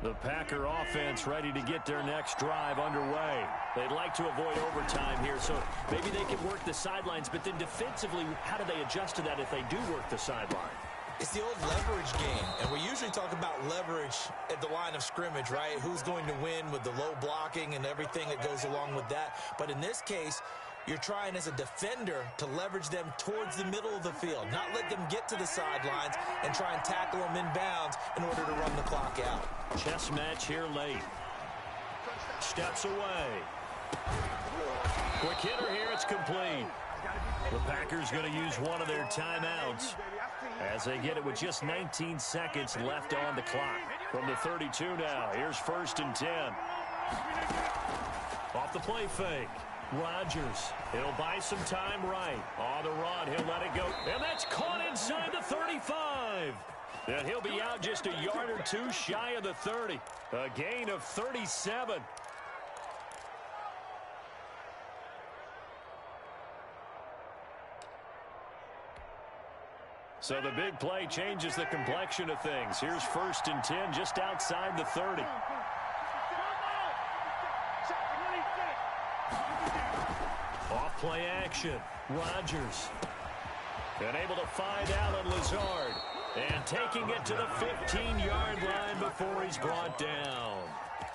The Packer offense ready to get their next drive underway. They'd like to avoid overtime here, so maybe they can work the sidelines, but then defensively, how do they adjust to that if they do work the sideline? It's the old leverage game, and we usually talk about leverage at the line of scrimmage, right? Who's going to win with the low blocking and everything that goes along with that. But in this case, you're trying as a defender to leverage them towards the middle of the field, not let them get to the sidelines and try and tackle them inbounds in order to run the clock out. Chess match here late. Steps away. Quick hitter here, it's complete. The Packers going to use one of their timeouts as they get it with just 19 seconds left on the clock. From the 32 now, here's 1st and 10. Off the play fake. Rodgers, he'll buy some time right. On the run, he'll let it go. And that's caught inside the 35. And he'll be out just a yard or two shy of the 30. A gain of 37. So the big play changes the complexion of things. Here's 1st and 10 just outside the 30. Off play action. Rodgers. And able to find out on Lazard. And taking it to the 15-yard line before he's brought down.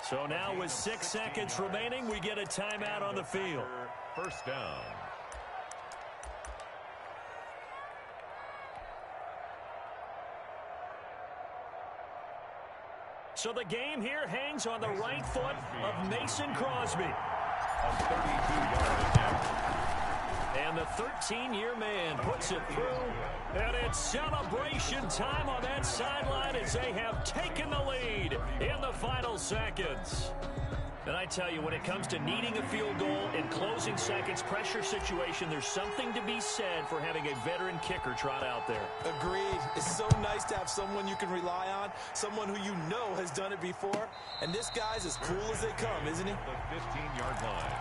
So now with 6 seconds remaining, we get a timeout on the field. 1st down. So the game here hangs on the right foot of Mason Crosby. A 32-yard attempt. And the 13-year man puts it through. And it's celebration time on that sideline as they have taken the lead in the final seconds. And I tell you, when it comes to needing a field goal in closing seconds, pressure situation, there's something to be said for having a veteran kicker trot out there. Agreed. It's so nice to have someone you can rely on, someone who you know has done it before. And this guy's as cool as they come, isn't he? The 15-yard line.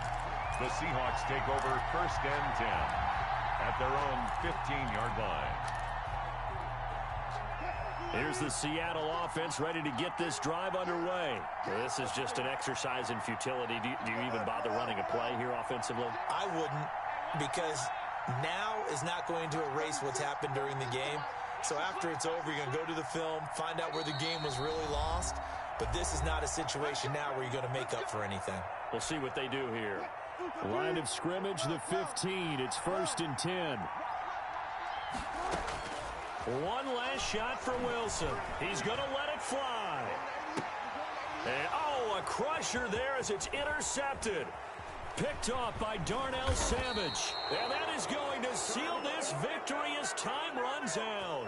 The Seahawks take over 1st and 10 at their own 15-yard line. Here's the Seattle offense ready to get this drive underway. This is just an exercise in futility. Do you even bother running a play here offensively? I wouldn't, because now is not going to erase what's happened during the game. So after it's over, you're going to go to the film, find out where the game was really lost. But this is not a situation now where you're going to make up for anything. We'll see what they do here. Line of scrimmage, the 15. It's 1st and 10. One last shot for Wilson. He's going to let it fly. And, oh, a crusher there as it's intercepted. Picked off by Darnell Savage. And that is going to seal this victory as time runs out.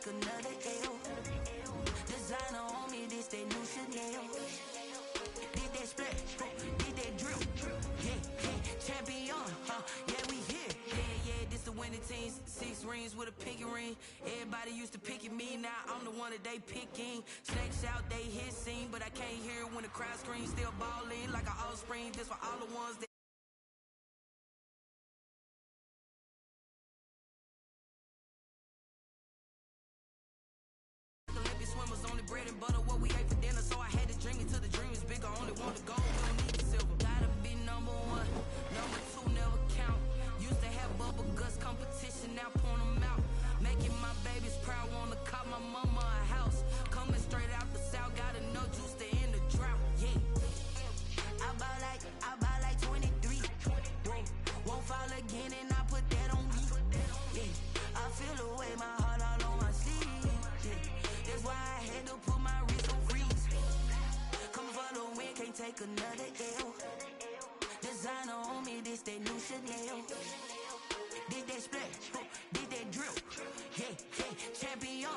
Another L. Designer on me, this that new Chanel. Did that split, did that drill. Yeah, champion, yeah, we here. Yeah, this the winning team. 6 rings with a pinky ring. Everybody used to pick at me, now I'm the one that they picking. Snakes out, they hit scene, but I can't hear it when the crowd screams. Still balling like an offspring. This for all the ones that swimmers only bread and butter, what we ate for dinner, so I had to drink it till the dream is bigger. Only want to go, we don't need the silver. Gotta be number 1, number 2 never count. Used to have bubble guts competition, now point them out. Making my babies proud, wanna call my mama a house. Coming straight out the south, got enough juice to end the drought. Yeah, I buy like 23. Won't fall again, and I put that on me. Yeah, I feel the way, my heart all on my sleeve. Yeah. That's why I had to put my wrist on freeze. Come for the win, can't take another L. Designer on me, this that new Chanel. This that splash, this that drip. Yeah, champion,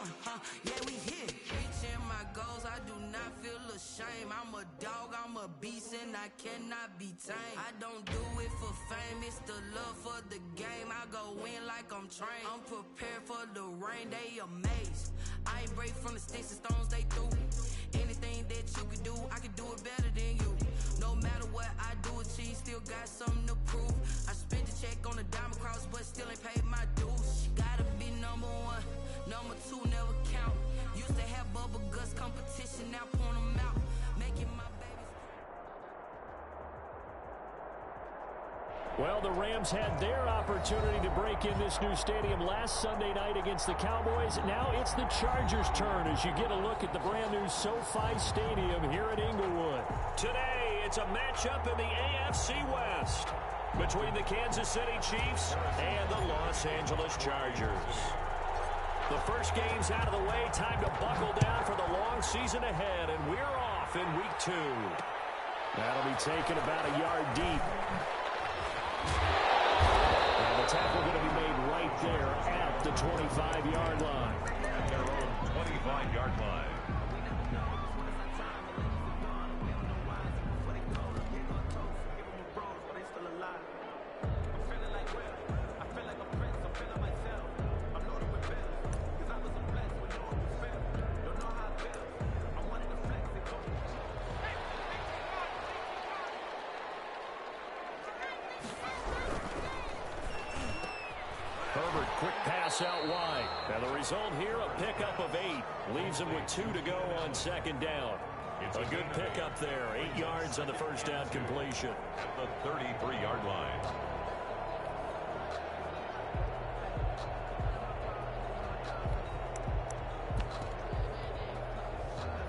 yeah, we here. Reaching my goals, I do not feel ashamed. I'm a dog, I'm a beast, and I cannot be tamed. I don't do it for fame, it's the love for the game. I go in like I'm trained. I'm prepared for the rain, they amazed. I ain't break from the sticks and stones they threw. Anything that you can do, I can do it better than you. No matter what I do, achieve, still got something to prove. I spent the check on the diamond cross, but still ain't paid my dues. Gotta be number one, number two never count. Used to have bubble guts competition, now point them out. Making my babies. Well, the Rams had their opportunity to break in this new stadium last Sunday night against the Cowboys. Now it's the Chargers' turn as you get a look at the brand-new SoFi Stadium here at Inglewood. Today, it's a matchup in the AFC West between the Kansas City Chiefs and the Los Angeles Chargers. The first game's out of the way. Time to buckle down for the long season ahead, and we're off in Week 2. That'll be taken about a yard deep. And the tackle going to be made right there at the 25-yard line. At their own 25-yard line. Herbert, quick pass out wide. And the result here, a pickup of 8. Leaves him with 2 to go on second down. It's a good pickup there. 8 yards on the first down completion. At the 33-yard line.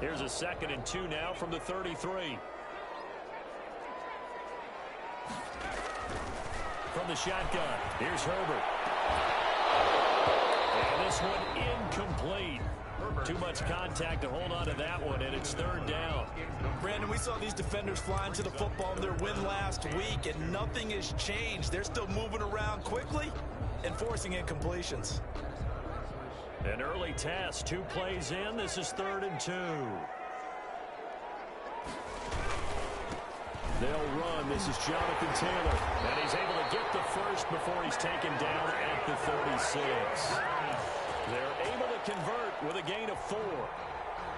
Here's a 2nd and 2 now from the 33. From the shotgun, here's Herbert. And this one incomplete. Too much contact to hold on to that one, and it's 3rd down. Brandon, we saw these defenders flying to the football in their win last week, and nothing has changed. They're still moving around quickly and forcing incompletions. An early test, 2 plays in. This is 3rd and 2. They'll run. This is Jonathan Taylor. And he's able to get the first before he's taken down at the 36. They're able to convert with a gain of 4.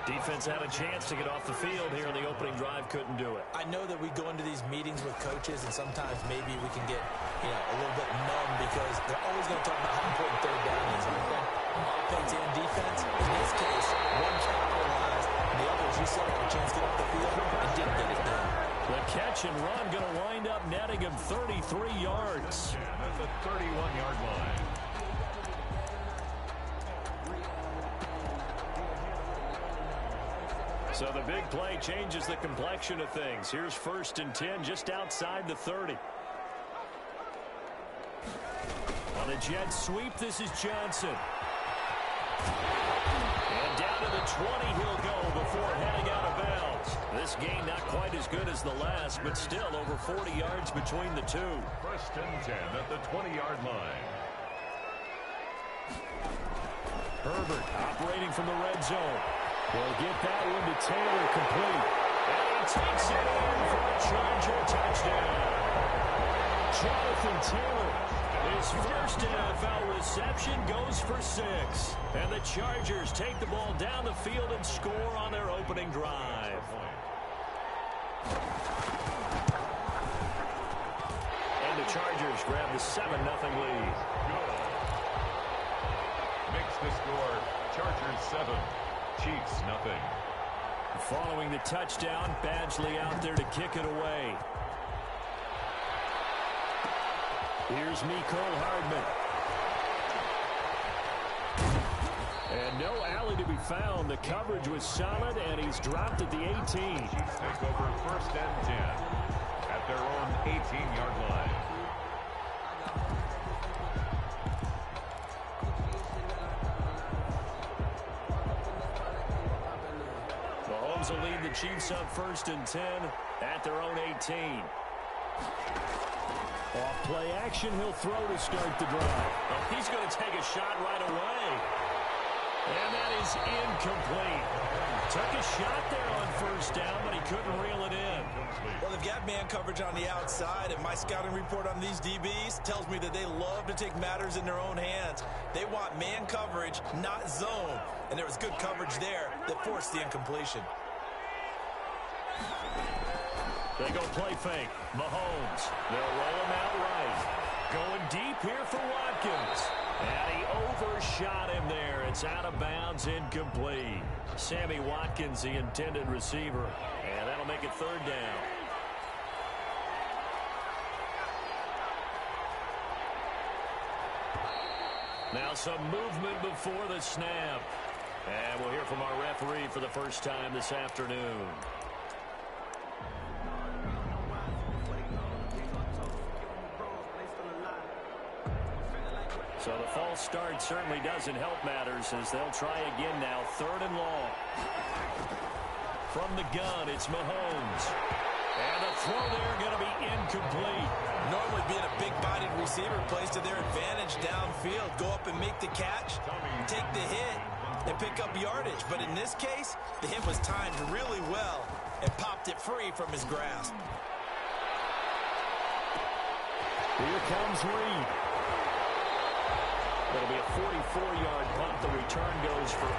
Defense had a chance to get off the field here in the opening drive. Couldn't do it. I know that we go into these meetings with coaches, and sometimes maybe we can get a little bit numb because they're always going to talk about how important 3rd down is, aren't they? Offense and defense. In this case, one capitalized, and the other, as you said, a chance to get off the field and didn't get it done. The catch and run going to wind up netting him 33 yards. And at the 31-yard line. So the big play changes the complexion of things. Here's 1st and 10 just outside the 30. On a jet sweep, this is Johnson. And down to the 20 he'll go before heading out of bounds. This gain not quite as good as the last, but still over 40 yards between the two. 1st and 10 at the 20-yard line. Herbert operating from the red zone. Will get that one to Taylor complete. And he takes it in for a Charger touchdown. Jonathan Taylor, his first NFL reception, goes for 6. And the Chargers take the ball down the field and score on their opening drive. And the Chargers grab the 7-0 lead. Good. Makes the score Chargers 7, Chiefs nothing. Following the touchdown, Badgley out there to kick it away. Here's Mecole Hardman. And no alley to be found. The coverage was solid, and he's dropped at the 18. Chiefs take over 1st and 10 at their own 18-yard line. Mahomes will lead the Chiefs up 1st and 10 at their own 18. Off play action, he'll throw to start the drive. Oh, he's going to take a shot right away. And that is incomplete. Took a shot there on first down, but he couldn't reel it in. Well, they've got man coverage on the outside, and my scouting report on these DBs tells me that they love to take matters in their own hands. They want man coverage, not zone. And there was good coverage there that forced the incompletion. They go play fake. Mahomes. They'll roll him out right. Going deep here for Watkins. And he overshot him there. It's out of bounds, incomplete. Sammy Watkins, the intended receiver. And that'll make it third down. Now some movement before the snap. And we'll hear from our referee for the first time this afternoon. So the false start certainly doesn't help matters as they'll try again now. Third and long. From the gun, it's Mahomes. And the throw there going to be incomplete. Normally being a big-bodied receiver plays to their advantage downfield. Go up and make the catch, take the hit, and pick up yardage. But in this case, the hit was timed really well and popped it free from his grasp. Here comes Reed. It'll be a 44-yard punt. The return goes for 8.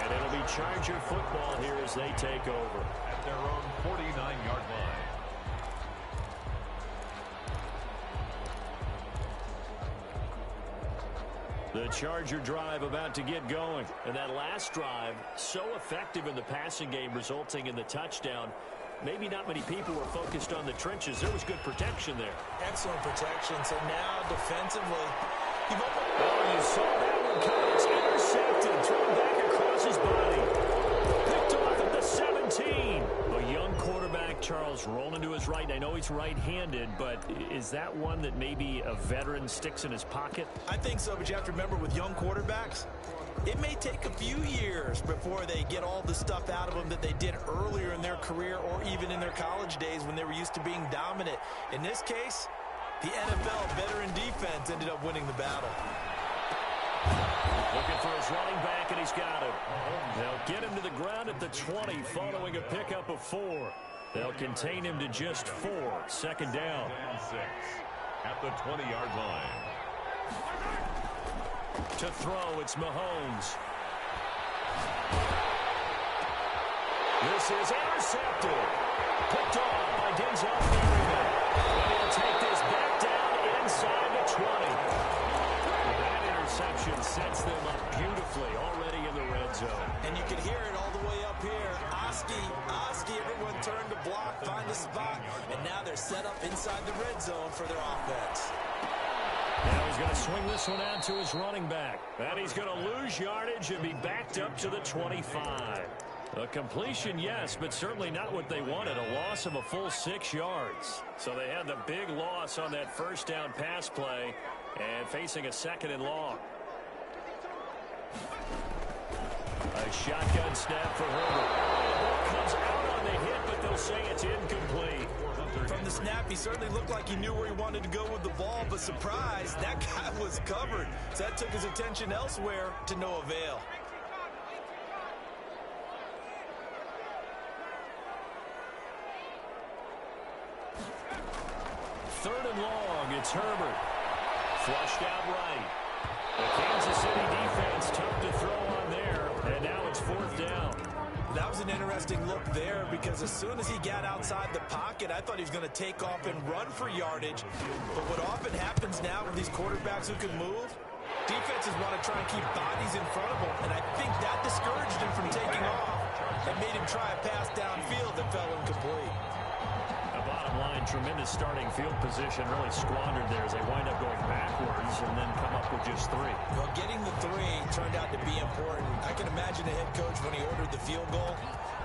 And it'll be Charger football here as they take over. At their own 49-yard line. The Charger drive about to get going. And that last drive, so effective in the passing game, resulting in the touchdown. Maybe not many people were focused on the trenches. There was good protection there. Excellent protection. So now defensively, oh, you saw that one coming. It's intercepted. Thrown back across his body. Picked off at the 17. A young quarterback, Charles, rolling to his right. I know he's right-handed, but is that one that maybe a veteran sticks in his pocket? I think so, but you have to remember with young quarterbacks, it may take a few years before they get all the stuff out of them that they did earlier in their career or even in their college days when they were used to being dominant. In this case, the NFL veteran defense ended up winning the battle. Looking for his running back, and he's got him. They'll get him to the ground at the 20 following a pickup of 4. They'll contain him to just 4. Second down. And 6 at the 20-yard line. To throw, it's Mahomes. This is intercepted. Picked off by Denzel Perryman. And he'll take this back down inside the 20. That interception sets them up beautifully already in the red zone. And you can hear it all the way up here. Oski, everyone turned to block, find a spot, and now they're set up inside the red zone for their offense. Now he's going to swing this one out to his running back. And he's going to lose yardage and be backed up to the 25. A completion, yes, but certainly not what they wanted. A loss of a full 6 yards. So they had the big loss on that first down pass play and facing a second and long. A shotgun snap for Herbert. The ball comes out on the hit, but they'll say it's incomplete. From the snap, he certainly looked like he knew where he wanted to go with the ball, but surprise, that guy was covered. So that took his attention elsewhere to no avail. Third and long, it's Herbert. Flushed out right. The Kansas City defense tough to throw on there, and now it's fourth down. That was an interesting look there because as soon as he got outside the pocket, I thought he was going to take off and run for yardage. But what often happens now with these quarterbacks who can move, defenses want to try and keep bodies in front of them, and I think that discouraged him from taking off and made him try a pass downfield that fell incomplete. Bottom line, tremendous starting field position, really squandered there as they wind up going backwards and then come up with just 3. Well, getting the 3 turned out to be important. I can imagine the head coach when he ordered the field goal.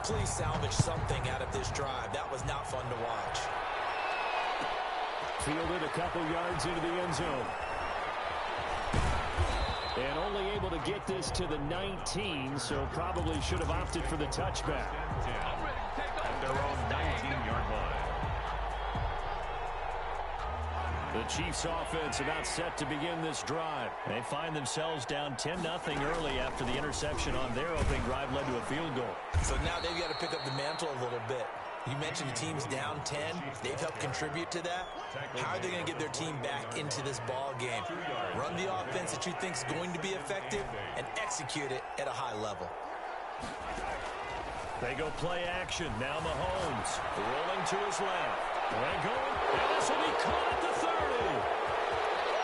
Please salvage something out of this drive. That was not fun to watch. Fielded a couple yards into the end zone. And only able to get this to the 19, so probably should have opted for the touchback. At their own 19-yard line. Chiefs offense about set to begin this drive. They find themselves down 10-0 early after the interception on their opening drive led to a field goal. So now they've got to pick up the mantle a little bit. You mentioned the team's down 10. They've helped contribute to that. How are they going to get their team back into this ball game? Run the offense that you think is going to be effective and execute it at a high level. They go play action. Now Mahomes rolling to his left. They're going, and this will be caught at the 30.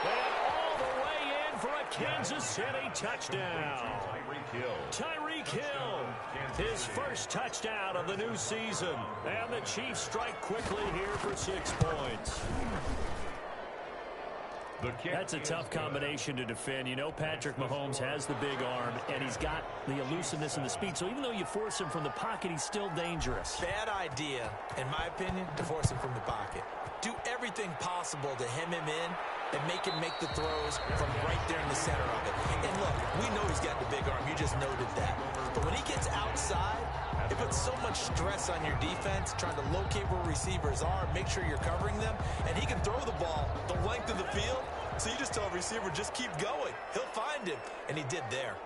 And all the way in for a Kansas City touchdown. Tyreek Hill, his first touchdown of the new season. And the Chiefs strike quickly here for 6 points. That's a tough combination to defend. You know Patrick Mahomes has the big arm, and he's got the elusiveness and the speed. So even though you force him from the pocket, he's still dangerous. Bad idea, in my opinion, to force him from the pocket. Do everything possible to hem him in and make him make the throws from right there in the center of it. And look, we know he's got the big arm. You just noted that. But when he gets outside, it puts so much stress on your defense, trying to locate where receivers are, make sure you're covering them, and he can throw the ball the length of the field, so you just tell a receiver, just keep going. He'll find him, and he did there.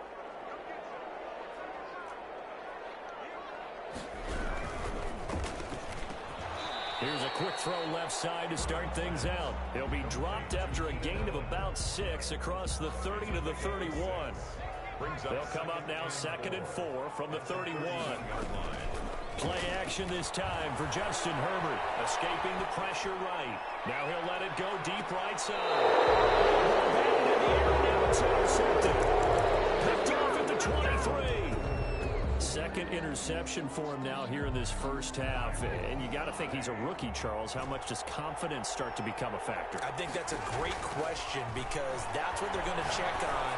Here's a quick throw left side to start things out. He'll be dropped after a gain of about 6 across the 30 to the 31. They'll come up now 2nd and 4 from the 31. Play action this time for Justin Herbert, escaping the pressure right. Now he'll let it go deep right side. Batted in the air, now it's intercepted. Picked off at the 23. Second interception for him now here in this first half. And you got to think he's a rookie, Charles. How much does confidence start to become a factor? I think that's a great question because that's what they're going to check on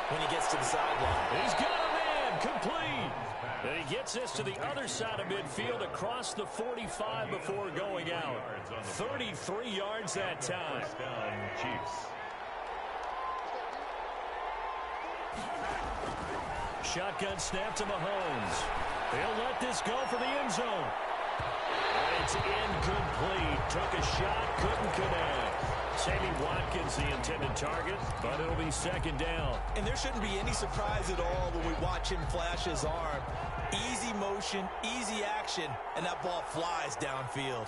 when he gets to the sideline. He's got a man, complete. And he gets this to the other side of midfield across the 45 before going out. 33 yards that time. Chiefs. Shotgun snap to Mahomes. He'll let this go for the end zone. And it's incomplete. Took a shot, couldn't connect. Sammy Watkins the intended target, but it'll be 2nd down. And there shouldn't be any surprise at all when we watch him flash his arm. Easy motion, easy action, and that ball flies downfield.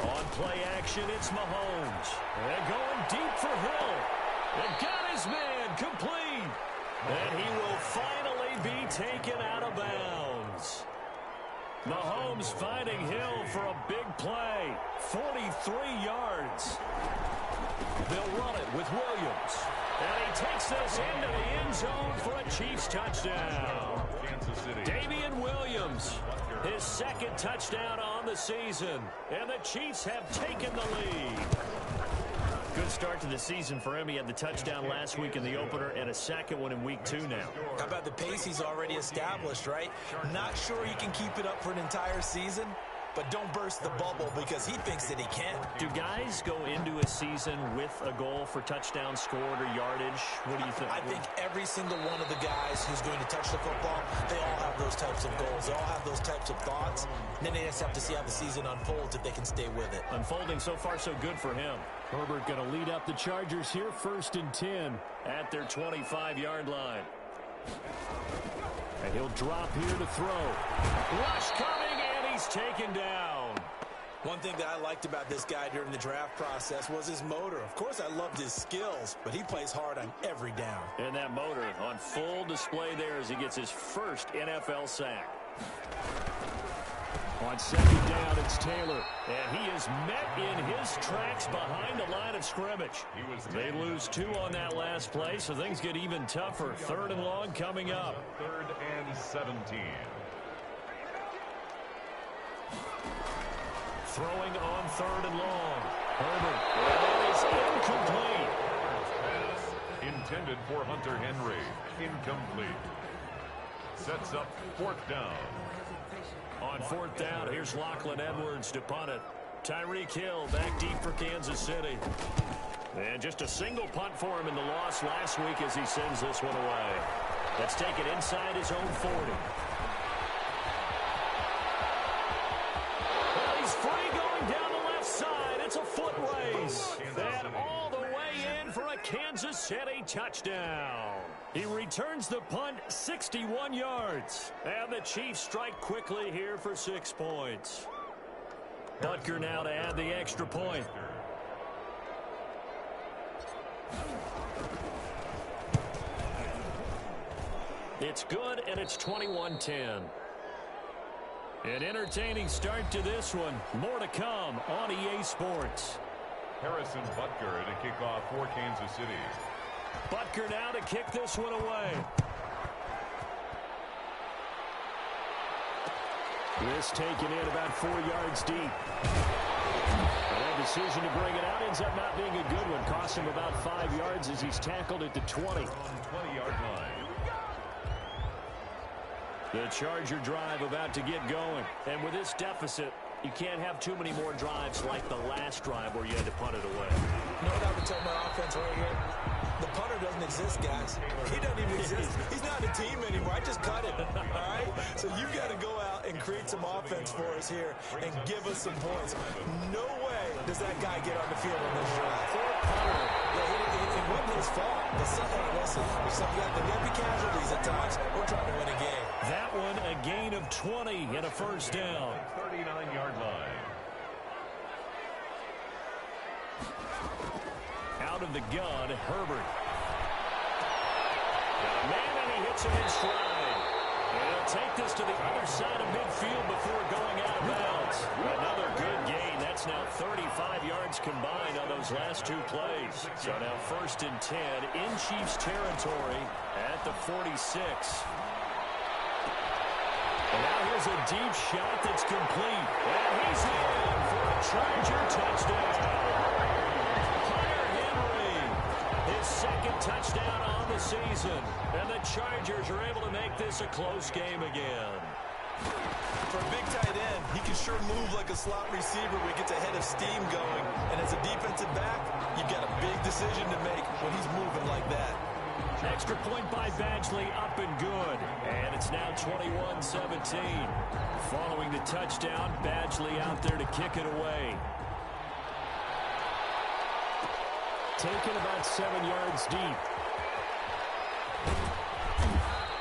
On play action, it's Mahomes. They're going deep for Hill. They got his man, complete. And he will finally be taken out of bounds. Mahomes finding Hill for a big play. 43 yards. They'll run it with Williams. And he takes this into the end zone for a Chiefs touchdown. Damian Williams, his 2nd touchdown on the season. And the Chiefs have taken the lead. Good start to the season for him. He had the touchdown last week in the opener and a 2nd one in week 2 now. How about the pace he's already established, right? Not sure he can keep it up for an entire season, but don't burst the bubble because he thinks that he can. Do guys go into a season with a goal for touchdown scored or yardage? What do you think? I think every single one of the guys who's going to touch the football, they all have those types of goals. They all have those types of thoughts. And then they just have to see how the season unfolds if they can stay with it. Unfolding so far so good for him. Herbert going to lead up the Chargers here 1st and 10 at their 25-yard line. And he'll drop here to throw. Rush coming, and he's taken down. One thing that I liked about this guy during the draft process was his motor. Of course, I loved his skills, but he plays hard on every down. And that motor on full display there as he gets his first NFL sack. On 2nd down, it's Taylor. And he is met in his tracks behind the line of scrimmage. They lose 2 on that last play, so things get even tougher. 3rd and long coming up. 3rd and 17. Throwing on 3rd and long. Herbert. That is incomplete. Pass intended for Hunter Henry. Incomplete. Sets up 4th down. On 4th down, here's Lachlan Edwards to punt it. Tyreek Hill back deep for Kansas City. And just a single punt for him in the loss last week as he sends this one away. That's taken inside his own 40. Well, he's free going down the left side. It's a foot race. Kansas City touchdown. He returns the punt 61 yards. And the Chiefs strike quickly here for 6 points. Butker now to add the extra point. It's good, and it's 21-10. An entertaining start to this one. More to come on EA Sports. Harrison Butker to kick off for Kansas City. Butker now to kick this one away. This taken in about 4 yards deep. And that decision to bring it out ends up not being a good one. Cost him about 5 yards as he's tackled at the 20. On 20-yard line. The Charger drive about to get going. And with this deficit, you can't have too many more drives like the last drive where you had to punt it away. You know what I would tell my offense right here? The punter doesn't exist, guys. He doesn't even exist. He's not a team anymore. I just cut him, all right? So you've got to go out and create some offense for us here and give us some points. No way does that guy get on the field on this drive. It wasn't his fault. Listen, there'll be casualties at times. We're trying to win a game. That one, a gain of 20 and a first down. 39-yard line. Out of the gun, Herbert. Got a man, and he hits him in stride. And he'll take this to the other side of midfield before going out of bounds. Another good gain. That's now 35 yards combined on those last 2 plays. So now 1st and 10 in Chiefs territory at the 46. And now here's a deep shot that's complete. And he's in for a Charger touchdown. His 2nd touchdown on the season. And the Chargers are able to make this a close game again. For a big tight end, he can sure move like a slot receiver when he gets a head of steam going. And as a defensive back, you've got a big decision to make when he's moving like that. Extra point by Badgley, up and good. And it's now 21-17. Following the touchdown, Badgley out there to kick it away. Taken about 7 yards deep.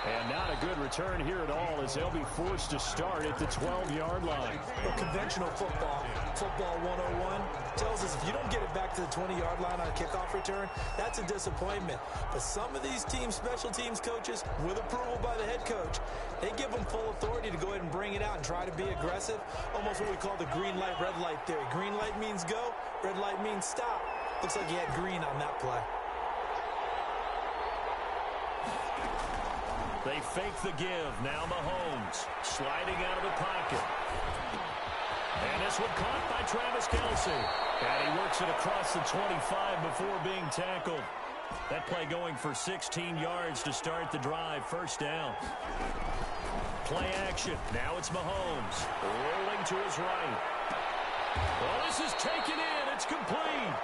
And not a good return here at all as they'll be forced to start at the 12-yard line. Well, conventional football 101, tells us if you don't get it back to the 20-yard line on a kickoff return, that's a disappointment. But some of these teams, special teams coaches, with approval by the head coach, they give them full authority to go ahead and bring it out and try to be aggressive. Almost what we call the green light, red light theory. Green light means go, red light means stop. Looks like he had green on that play. They fake the give. Now Mahomes sliding out of the pocket. And this one caught by Travis Kelce. And he works it across the 25 before being tackled. That play going for 16 yards to start the drive. First down. Play action. Now it's Mahomes rolling to his right. Well, this is taken in. It's complete.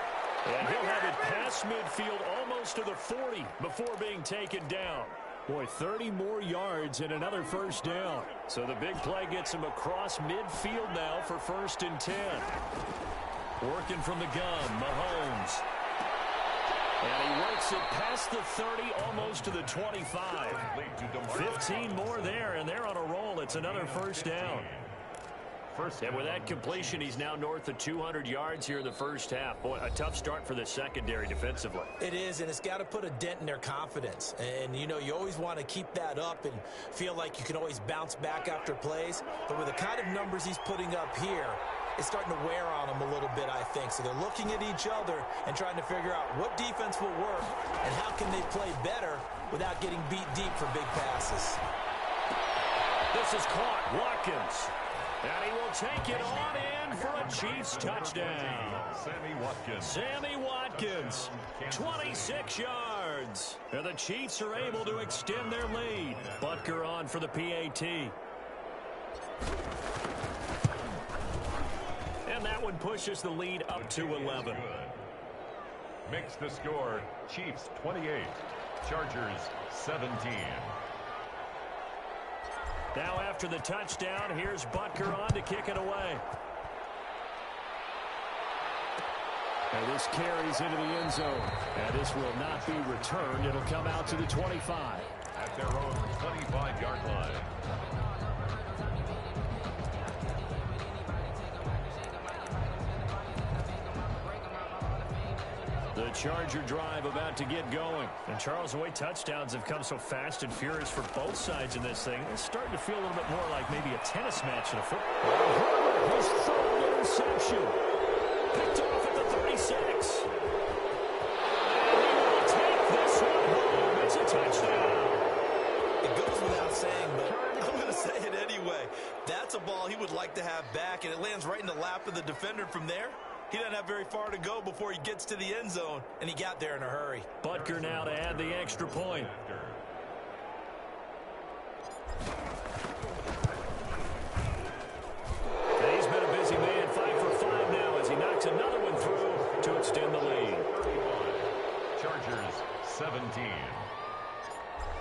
And he'll have it past midfield almost to the 40 before being taken down. Boy, 30 more yards and another first down. So the big play gets him across midfield now for 1st and 10. Working from the gun, Mahomes. And he works it past the 30, almost to the 25. 15 more there, and they're on a roll. It's another first down. And with that completion, he's now north of 200 yards here in the first half. Boy, a tough start for the secondary defensively. It is, and it's got to put a dent in their confidence. And, you know, you always want to keep that up and feel like you can always bounce back after plays. But with the kind of numbers he's putting up here, it's starting to wear on them a little bit, I think. So they're looking at each other and trying to figure out what defense will work and how can they play better without getting beat deep for big passes. This is caught. Watkins. And he will take it on in for a Chiefs touchdown. Sammy Watkins, 26 yards. And the Chiefs are able to extend their lead. Butker on for the PAT. And that one pushes the lead up to 11. Makes the score Chiefs 28, Chargers 17. Now after the touchdown, here's Butker on to kick it away. And this carries into the end zone. And this will not be returned. It'll come out to the 25. At their own 25-yard line. The Charger drive about to get going. And Charles, the way touchdowns have come so fast and furious for both sides in this thing, it's starting to feel a little bit more like maybe a tennis match in a football. His third interception. Picked off at the 36. And he will take this one home. It's a touchdown. It goes without saying, but I'm going to say it anyway. That's a ball he would like to have back, and it lands right in the lap of the defender from there. He doesn't have very far to go before he gets to the end zone, and he got there in a hurry. Butker now to add the extra point. And he's been a busy man, 5 for 5 now as he knocks another one through to extend the lead. Chargers 17.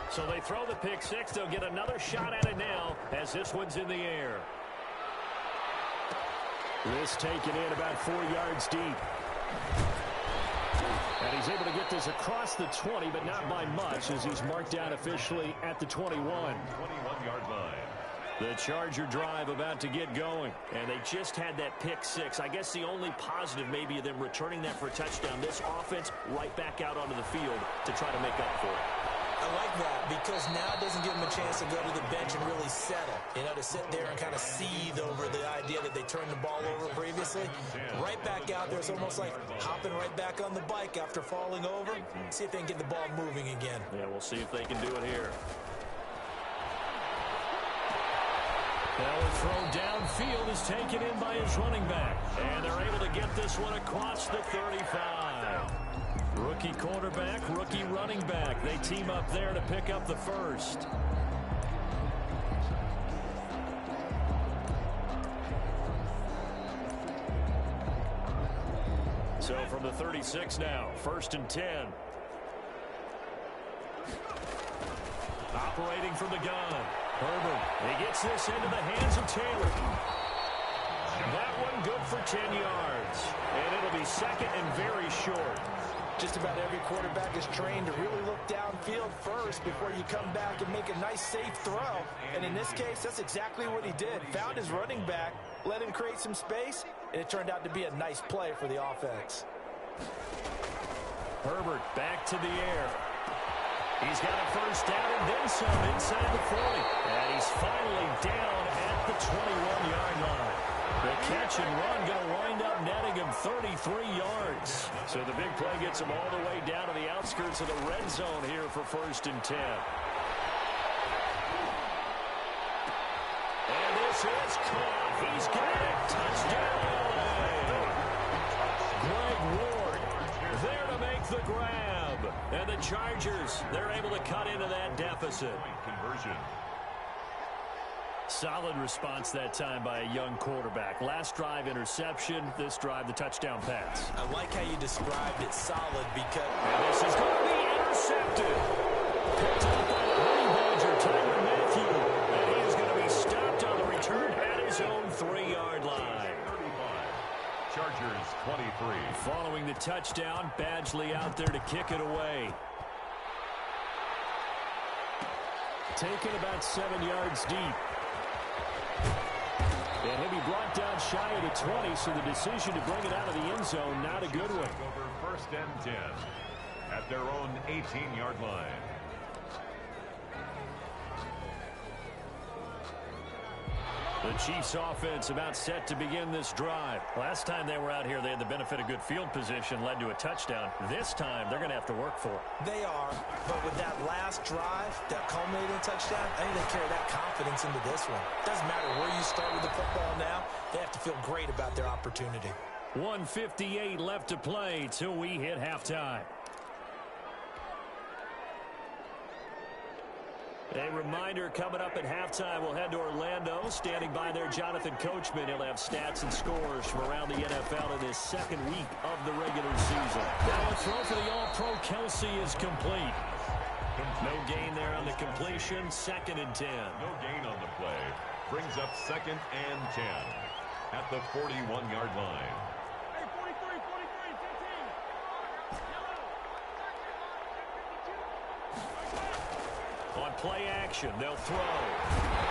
So they throw the pick six. They'll get another shot at it now as this one's in the air. This taken in about 4 yards deep. And he's able to get this across the 20, but not by much as he's marked down officially at the 21. 21-yard line. The Charger drive about to get going. And they just had that pick six. I guess the only positive maybe of them returning that for a touchdown. This offense right back out onto the field to try to make up for it. I like that because now it doesn't give him a chance to go to the bench and really settle. You know, to sit there and kind of seethe over the idea that they turned the ball over previously. Right back out there. It's almost like hopping right back on the bike after falling over. See if they can get the ball moving again. Yeah, we'll see if they can do it here. Now a throw downfield is taken in by his running back. And they're able to get this one across the 35. Rookie quarterback, rookie running back. They team up there to pick up the first. So from the 36 now, 1st and 10. Operating from the gun. Herbert, he gets this into the hands of Taylor. That one good for 10 yards. And it'll be second and very short. Just about every quarterback is trained to really look downfield first before you come back and make a nice, safe throw. And in this case, that's exactly what he did. Found his running back, let him create some space, and it turned out to be a nice play for the offense. Herbert back to the air. He's got a first down and then some inside the 40. And he's finally down at the 21-yard line. The catch and run going to wind up netting him 33 yards. So the big play gets him all the way down to the outskirts of the red zone here for 1st and 10. And this is caught. He's got it. Touchdown, LA. Greg Ward there to make the grab. And the Chargers, they're able to cut into that deficit. Conversion. Solid response that time by a young quarterback. Last drive, interception. This drive, the touchdown pass. I like how you described it solid because... And this is going to be intercepted. Picked up by the Honey Badger, Tyrann Mathieu. And he is going to be stopped on the return at his own 3-yard line. 35. Chargers 23. Following the touchdown, Badgley out there to kick it away. Taken about 7 yards deep. And he'll be brought down shy of the 20, so the decision to bring it out of the end zone, not a good one. Over 1st and 10 at their own 18-yard line. The Chiefs offense about set to begin this drive. Last time they were out here, they had the benefit of good field position, led to a touchdown. This time, they're going to have to work for it. They are, but with that last drive, that culminating touchdown, I think they carry that confidence into this one. Doesn't matter where you start with the football now, they have to feel great about their opportunity. 1:58 left to play till we hit halftime. A reminder, coming up at halftime, we'll head to Orlando. Standing by there, Jonathan Coachman. He'll have stats and scores from around the NFL in his second week of the regular season. Now a throw for the All-Pro Kelsey is complete. No gain there on the completion. 2nd and 10. No gain on the play. Brings up 2nd and 10 at the 41-yard line. Hey, 43, 43, 15. On play action, they'll throw.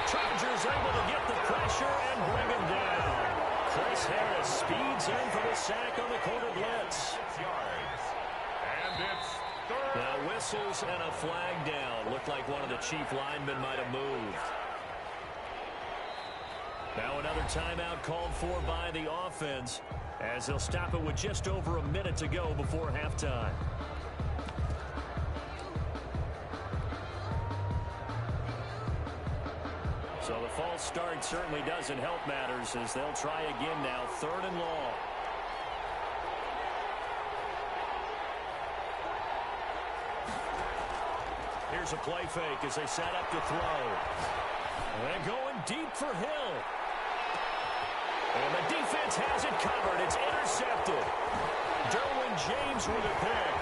Chargers able to get the pressure and bring him down. Chris Harris speeds in for the sack on the corner blitz. And it's third. Now whistles and a flag down. Looked like one of the chief linemen might have moved. Now another timeout called for by the offense as they'll stop it with just over a minute to go before halftime. So the false start certainly doesn't help matters as they'll try again now, 3rd and long. Here's a play fake as they set up to throw. They're going deep for Hill. And the defense has it covered. It's intercepted. Derwin James with a pick.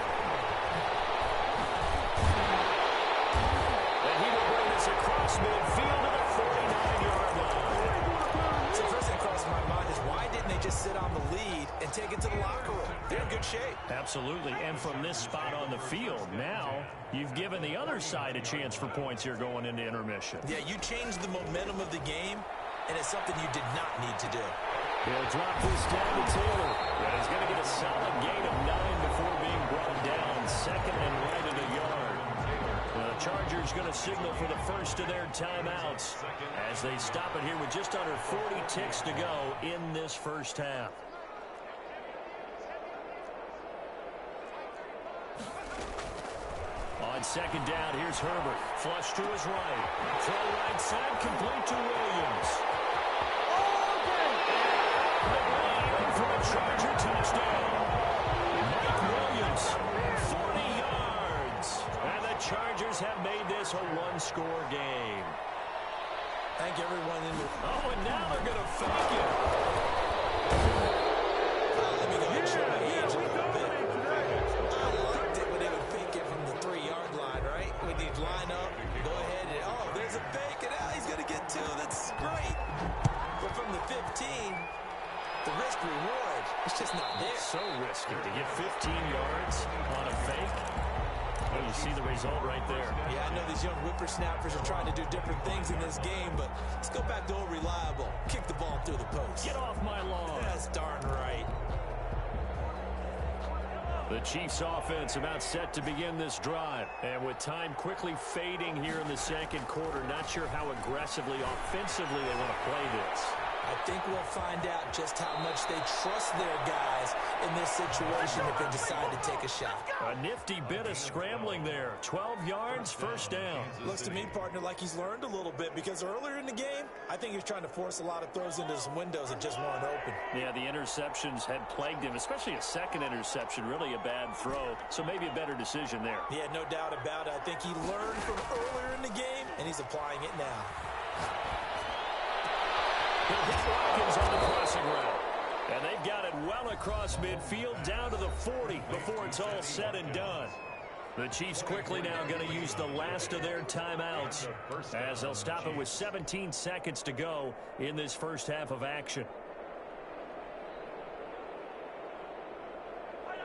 And he will bring this across midfield to the 49-yard line. So the first thing across my mind is why didn't they just sit on the lead and take it to the locker room? They're in good shape. Absolutely. And from this spot on the field, now you've given the other side a chance for points here going into intermission. Yeah, you changed the momentum of the game, and it's something you did not need to do. He'll drop this down to Taylor. And he's going to get a solid gain of 9 before being brought down. 2nd and right at a yard. The Chargers going to signal for the first of their timeouts as they stop it here with just under 40 ticks to go in this first half. On 2nd down, here's Herbert. Flush to his right. Throw right side, complete to Williams. For a Charger touchdown. Mike Williams, 40 yards. And the Chargers have made this a one-score game. Thank everyone in the... Oh, and now they're going to fake it. Let me go ahead and show my age a little bit. I liked it when they would fake it from the 3-yard line, right? When you'd line up, go ahead and, oh, there's a fake, and now he's going to get 2. That's great. But from the 15... the risk-reward, it's just not there. So risky to get 15 yards on a fake. Well, you see the result right there. Yeah, I know these young whippersnappers are trying to do different things in this game, but let's go back to old reliable. Kick the ball through the post. Get off my lawn. That's darn right. The Chiefs offense about set to begin this drive. And with time quickly fading here in the 2nd quarter, not sure how aggressively, offensively they want to play this. I think we'll find out just how much they trust their guys in this situation if they decide to take a shot. A nifty bit of scrambling there. 12 yards, 1st down. Looks to me, partner, like he's learned a little bit because earlier in the game, I think he was trying to force a lot of throws into some windows that just weren't open. Yeah, the interceptions had plagued him, especially a 2nd interception, really a bad throw. So maybe a better decision there. Yeah, no doubt about it. I think he learned from earlier in the game, and he's applying it now. He'll hit Watkins on the crossing route. And they've got it well across midfield down to the 40 before it's all said and done. The Chiefs quickly now going to use the last of their timeouts as they'll stop it with 17 seconds to go in this first half of action.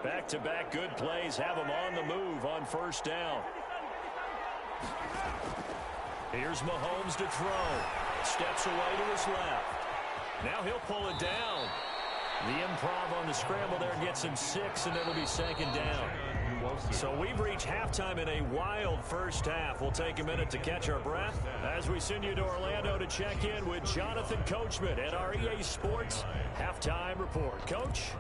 Back-to-back good plays have them on the move on 1st down. Here's Mahomes to throw. Steps away to his left. Now he'll pull it down. The improv on the scramble there gets him 6, and it'll be 2nd down. So we've reached halftime in a wild first half. We'll take a minute to catch our breath as we send you to Orlando to check in with Jonathan Coachman at our EA Sports Halftime Report. Coach?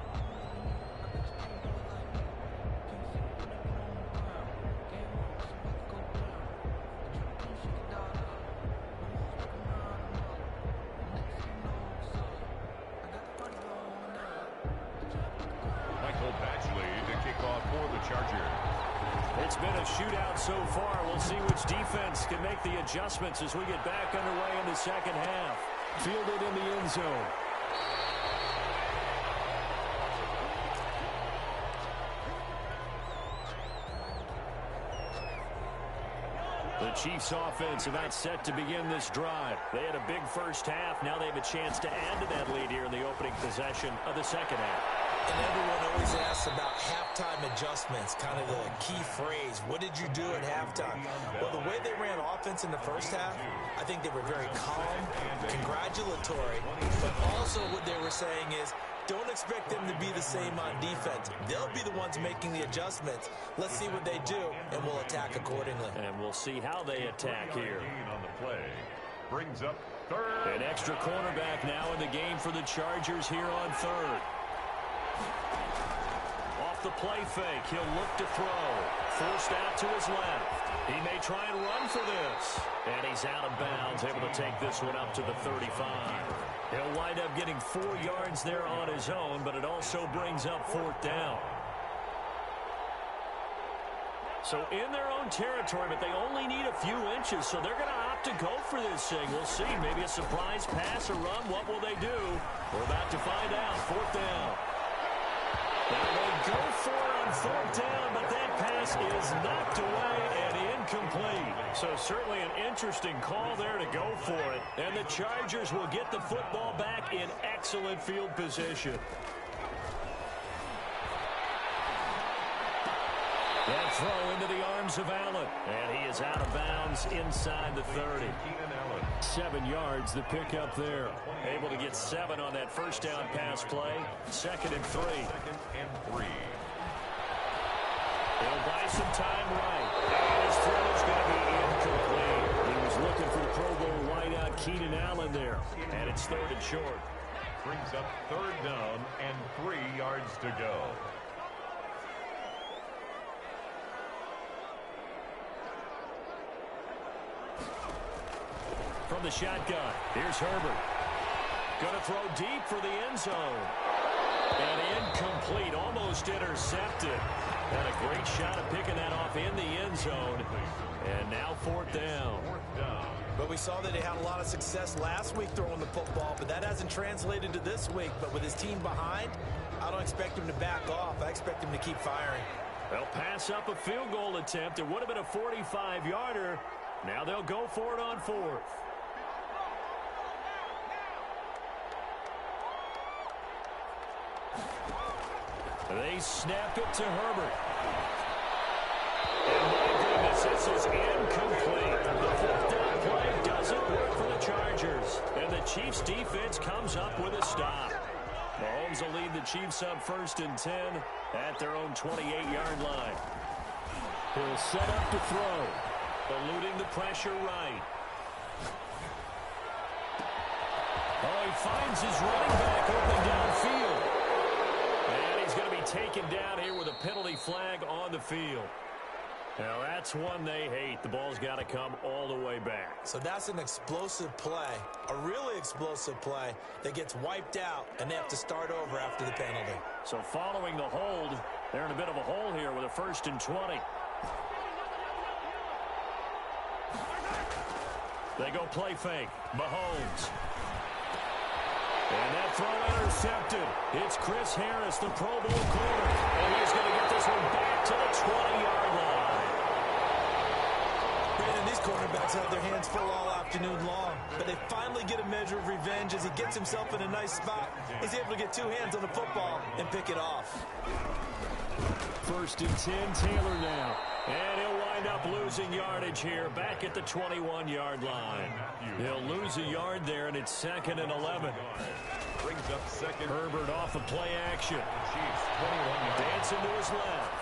It's been a shootout so far. We'll see which defense can make the adjustments as we get back underway in the 2nd half. Fielded in the end zone. The Chiefs offense about set to begin this drive. They had a big first half. Now they have a chance to add to that lead here in the opening possession of the 2nd half. And everyone always asks about halftime adjustments, kind of the key phrase. What did you do at halftime? Well, the way they ran offense in the first half, I think they were very calm, congratulatory, but also what they were saying is, don't expect them to be the same on defense. They'll be the ones making the adjustments. Let's see what they do, and we'll attack accordingly. And we'll see how they attack here. On the play. Brings up third. An extra cornerback now in the game for the Chargers here on third. Off the play fake, he'll look to throw. Forced out to his left. He may try and run for this. And he's out of bounds, able to take this one up to the 35. He'll wind up getting 4 yards there on his own, but it also brings up 4th down. So in their own territory, but they only need a few inches, so they're going to opt to go for this thing. We'll see. Maybe a surprise pass or run. What will they do? We're about to find out. 4th down. Now they go for it on 4th down, but that pass is knocked away and incomplete. So certainly an interesting call there to go for it. And the Chargers will get the football back in excellent field position. That throw into the arms of Allen. And he is out of bounds inside the 30. 7 yards, the pickup there. Able to get 7 on that first down pass play. 2nd and 3. He'll buy some time right. And his throw is going to be incomplete. He was looking for the Pro Bowl wideout Keenan Allen there. And it's 3rd and short. Brings up 3rd down and 3 yards to go. From the shotgun, here's Herbert. Going to throw deep for the end zone. And incomplete, almost intercepted. And a great shot at picking that off in the end zone. And now 4th down. But we saw that he had a lot of success last week throwing the football, but that hasn't translated to this week. But with his team behind, I don't expect him to back off. I expect him to keep firing. They'll pass up a field goal attempt. It would have been a 45-yarder. Now they'll go for it on 4th. They snap it to Herbert. And my goodness, this is incomplete. The 4th down play doesn't work for the Chargers. And the Chiefs defense comes up with a stop. Mahomes will lead the Chiefs up 1st and 10 at their own 28-yard line. He'll set up to throw. Eluding the pressure right. Oh, he finds his running back open downfield. And he's going to be taken down here with a penalty flag on the field. Now, that's one they hate. The ball's got to come all the way back. So that's an explosive play, a really explosive play that gets wiped out, and they have to start over after the penalty. So following the hold, they're in a bit of a hole here with a 1st and 20. They go play fake. Mahomes. And that throw intercepted. It's Chris Harris, the Pro Bowl corner. And he's going to get this one back to the 20-yard line. Brandon, these cornerbacks have their hands full all afternoon long. But they finally get a measure of revenge as he gets himself in a nice spot. He's able to get 2 hands on the football and pick it off. 1st and 10, Taylor now. And he'll wind up losing yardage here back at the 21-yard line. He'll lose a yard there, and it's 2nd and 11. Brings up 2nd. Herbert off of play action. Chiefs 21. Dancing to his left.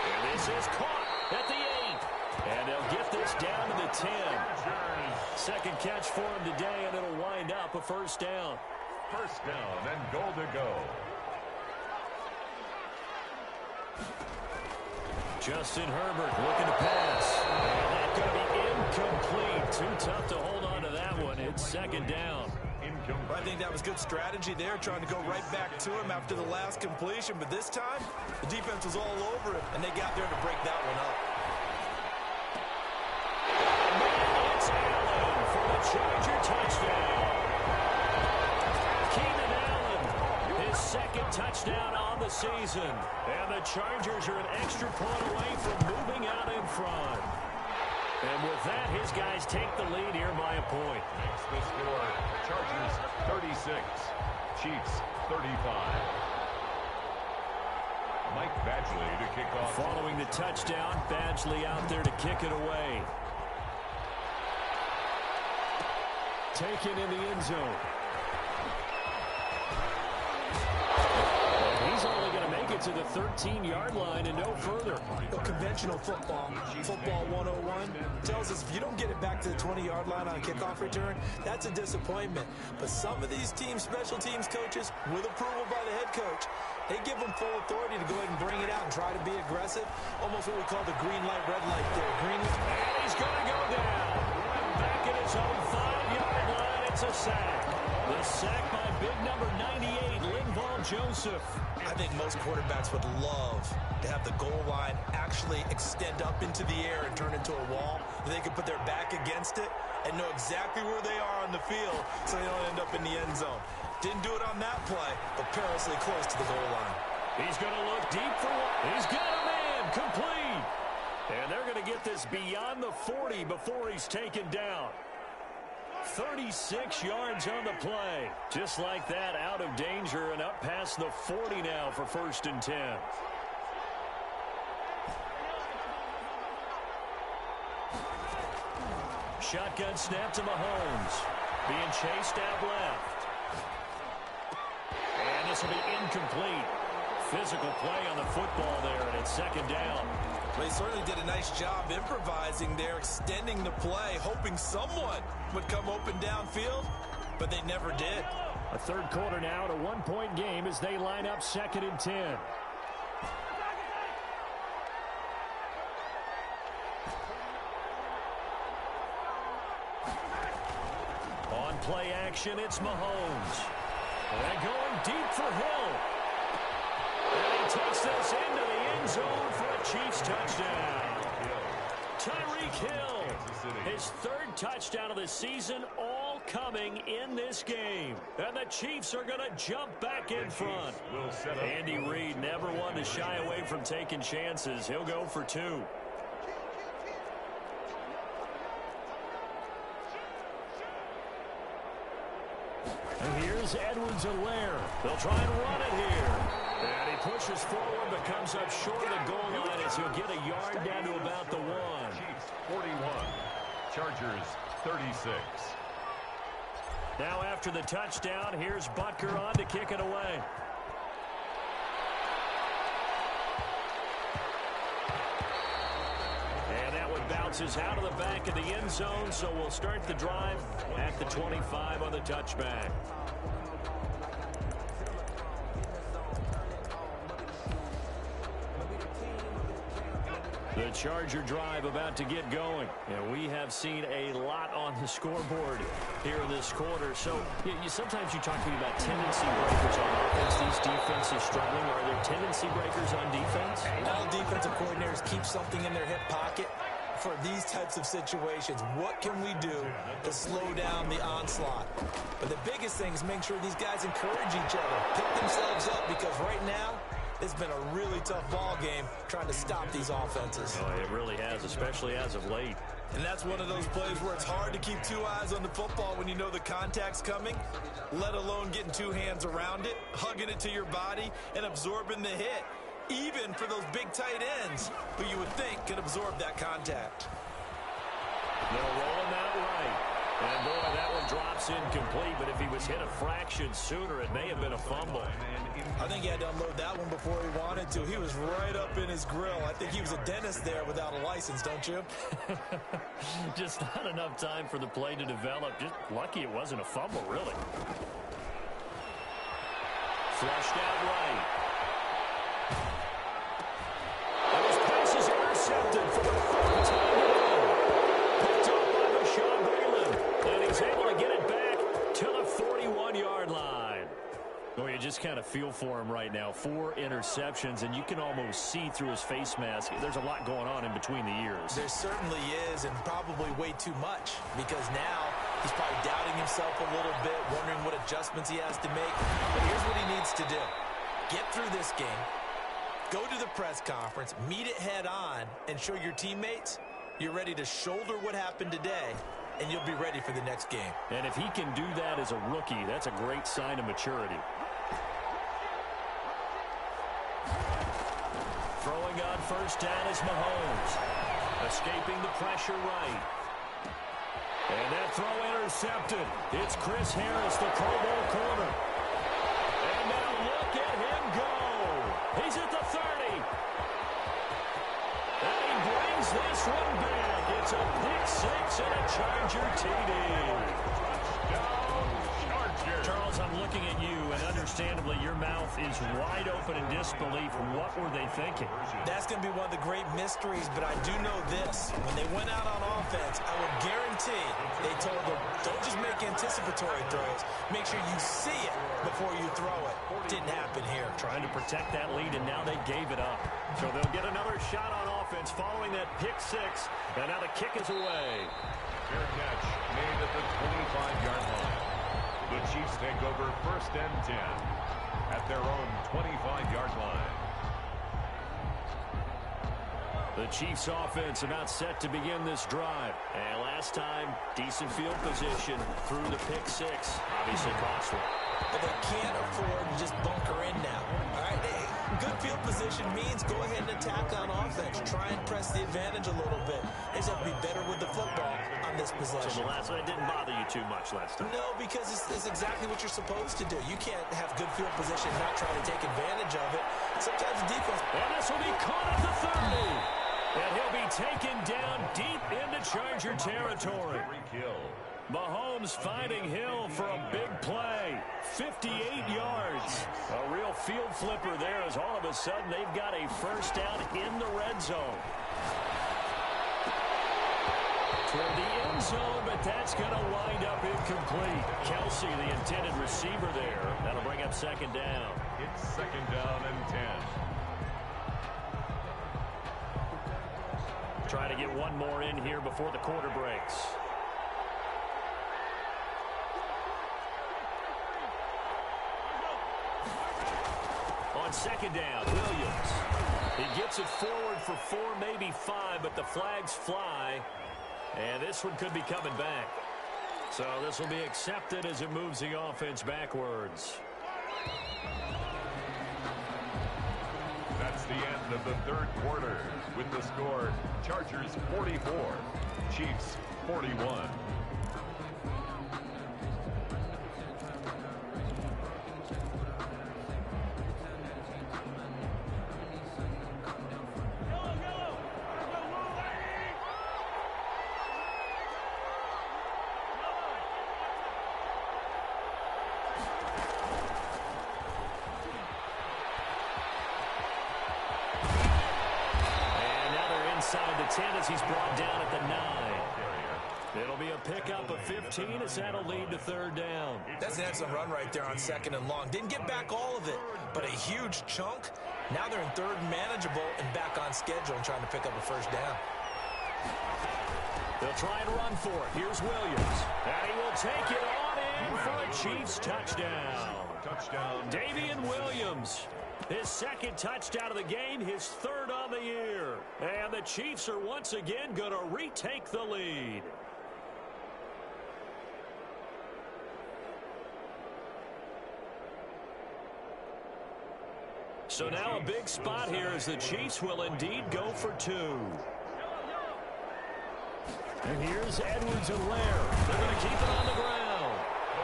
And this is caught at the 8. And they'll get this down to the 10. 2nd catch for him today, and it'll wind up a 1st down. 1st down and goal to go. Justin Herbert looking to pass. And that's going to be incomplete. Too tough to hold on to that one. It's 2nd down. I think that was good strategy there, trying to go right back to him after the last completion. But this time, the defense was all over it, and they got there to break that one up. And it's Allen for the Charger touchdown. Keenan Allen, his 2nd touchdown on the season. And the Chargers are an extra point away from moving out in front. And with that, his guys take the lead here by a point. Makes the score Chargers 36, Chiefs 35. Mike Badgley to kick off. Following the touchdown, Badgley out there to kick it away. Taken in the end zone. And he's only going to make it to the 13-yard line and no further. Conventional football 101, tells us if you don't get it back to the 20-yard line on a kickoff return, that's a disappointment. But some of these teams, special teams coaches, with approval by the head coach, they give them full authority to go ahead and bring it out and try to be aggressive. Almost what we call the green light, red light there. Green light. And he's going to go down. Back at his own 5-yard line, it's a sack. The sack by big number 98, Linval Joseph. I think most quarterbacks would love to have the goal line actually extend up into the air and turn into a wall. They could put their back against it and know exactly where they are on the field so they don't end up in the end zone. Didn't do it on that play, but perilously close to the goal line. He's going to look deep for one. He's got a man complete. And they're going to get this beyond the 40 before he's taken down. 36 yards on the play. Just like that, out of danger and up past the 40 now for 1st and 10. Shotgun snap to Mahomes. Being chased out left. And this will be incomplete. Physical play on the football there, and it's 2nd down. They certainly did a nice job improvising there, extending the play, hoping someone would come open downfield, but they never did. A 3rd quarter now at a 1-point game as they line up 2nd and 10. On play action, it's Mahomes. And going deep for Hill. And he takes this into the end zone for a Chiefs touchdown. Tyreek Hill, his 3rd touchdown of the season, all coming in this game. And the Chiefs are going to jump back in front. Andy Reid never one to shy away from taking chances. He'll go for 2. And here's Edwards-Helaire. They'll try and run it here. And he pushes forward but comes up short of the goal line as he'll get a yard down to about the 1. Chiefs 41, Chargers 36. Now after the touchdown, here's Butker on to kick it away. And that one bounces out of the back of the end zone, so we'll start the drive at the 25 on the touchback. The Charger drive about to get going. And we have seen a lot on the scoreboard here in this quarter. So sometimes you talk to me about tendency breakers on offense. These defenses struggling. Are there tendency breakers on defense? All defensive coordinators keep something in their hip pocket for these types of situations. What can we do to slow down the onslaught? But the biggest thing is make sure these guys encourage each other, pick themselves up, because right now, it's been a really tough ball game trying to stop these offenses. Oh, it really has, especially as of late. And that's one of those plays where it's hard to keep 2 eyes on the football when you know the contact's coming, let alone getting 2 hands around it, hugging it to your body, and absorbing the hit, even for those big tight ends who you would think could absorb that contact. They're rolling that right. And, boy, that one drops incomplete, but if he was hit a fraction sooner, it may have been a fumble. I think he had to unload that one before he wanted to. He was right up in his grill. I think he was a dentist there without a license, don't you? Just not enough time for the play to develop. Just lucky it wasn't a fumble, really. Flushed out right. And his pass is intercepted for the 3rd time in a row. Picked up by Rashawn Breeland. And he's able to get it back to the 41-yard line. Oh, you just kind of feel for him right now. 4 interceptions, and you can almost see through his face mask. There's a lot going on in between the ears. There certainly is, and probably way too much, because now he's probably doubting himself a little bit, wondering what adjustments he has to make. But here's what he needs to do. Get through this game, go to the press conference, meet it head on, and show your teammates You're ready to shoulder what happened today, and you'll be ready for the next game. And if he can do that as a rookie, that's a great sign of maturity. Throwing on first down is Mahomes. Escaping the pressure right. And that throw intercepted. It's Chris Harris, the Pro Bowl corner. And now look at him go. He's at the 30. And he brings this one back. It's a pick six and a Charger TD. Charles, I'm looking at you, and understandably, your mouth is wide open in disbelief. What were they thinking? That's going to be one of the great mysteries, but I do know this. When they went out on offense, I would guarantee they told them, don't just make anticipatory throws. Make sure you see it before you throw it. Didn't happen here. Trying to protect that lead, and now they gave it up. So they'll get another shot on offense following that pick six, and now the kick is away. Fair catch made at the 25-yard line. The Chiefs take over first and 10 at their own 25-yard line. The Chiefs offense about set to begin this drive. And last time, decent field position through the pick six. Obviously costly. But they can't afford to just bunker in now. All right, good field position means go ahead and attack on offense. Try and press the advantage a little bit. They just have to be better with the football on this possession. So the last one didn't bother you too much last time. No, because it's exactly what you're supposed to do. You can't have good field position and not try to take advantage of it. Sometimes the defense... And this will be caught at the 30. And he'll be taken down deep into Charger territory. Mahomes finding Hill for a big play. 58 yards. A real field flipper there as all of a sudden they've got a first down in the red zone. Toward the end zone, but that's going to wind up incomplete. Kelsey, the intended receiver there. That'll bring up second down. It's second down and 10. Try to get one more in here before the quarter breaks. On second down, Williams. He gets it forward for 4, maybe 5, but the flags fly. And this one could be coming back. So this will be accepted as it moves the offense backwards. That's the end of the third quarter with the score Chargers 44, Chiefs 41. Inside the 10 as he's brought down at the 9. It'll be a pickup of 15 as that'll lead to third down. That's an excellent run right there on second and long. Didn't get back all of it, but a huge chunk. Now they're in third and manageable and back on schedule and trying to pick up a first down. They'll try and run for it. Here's Williams. And he will take it on in for a Chiefs touchdown. Davian Williams. His second touchdown of the game, his third on the year. And the Chiefs are once again going to retake the lead. So now a big spot here as the Chiefs will indeed go for 2. And here's Edwards-Helaire. They're going to keep it on the ground.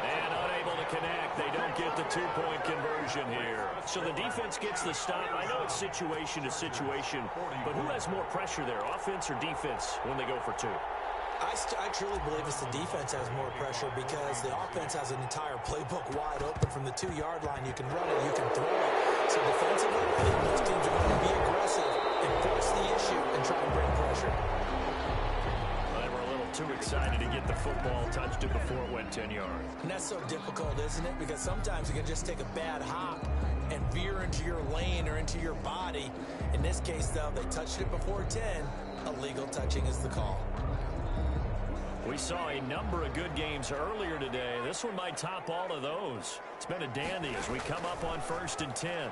And unable to connect. They don't get the 2-point conversion here. So the defense gets the stop. I know it's situation to situation, but who has more pressure there, offense or defense, when they go for 2? I truly believe it's the defense has more pressure because the offense has an entire playbook wide open from the 2-yard line. You can run it, you can throw it. So defensively, I think most teams are going to be aggressive and force the issue and try and bring pressure. They were a little too excited to get the football, touched it before it went 10 yards. And that's so difficult, isn't it? Because sometimes you can just take a bad hop and veer into your lane or into your body. In this case, though, they touched it before 10. Illegal touching is the call. We saw a number of good games earlier today. This one might top all of those. It's been a dandy as we come up on 1st and 10.